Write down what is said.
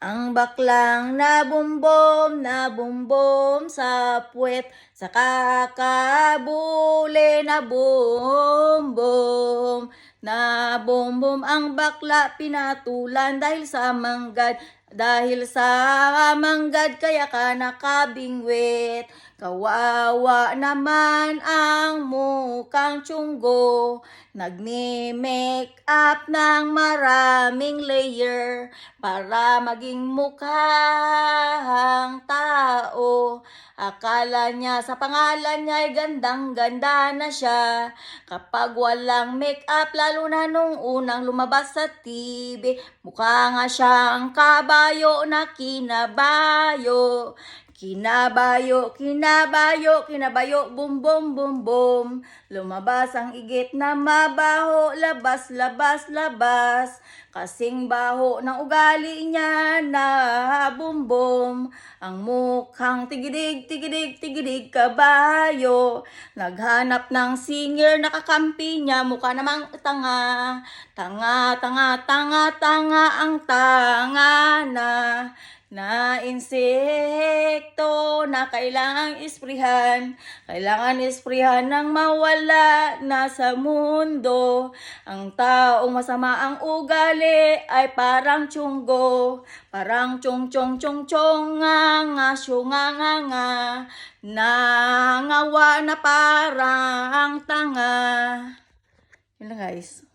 Ang baklang nabumbom sa puwet, sa kakabuli nabumbom ang bakla pinatulan dahil sa manggad kaya ka nakabingwit. Kawawa naman ang mukhang tiyunggo, nagme-make up ng maraming layer para maging mukhang tao. Akala niya sa pangalan niya ay gandang-ganda na siya. Kapag walang make up, lalo na nung unang lumabas sa TV, mukha nga siyang kabayo na kinabayo. Kinabayo, bum bum bum bum. Lumabas ang igit na mabaho, labas. Kasing baho ng ugali niya na bumbum. Ang mukhang tigidig kabayo. Naghanap ng singer na kakampi niya, mukha namang tanga. Tanga ang tanga na insekto na kailangan isprihan ng mawala na sa mundo. Ang taong masama ang ugali ay parang tiyunggo, parang chong nga, nangawa na parang tanga. Yun lang guys.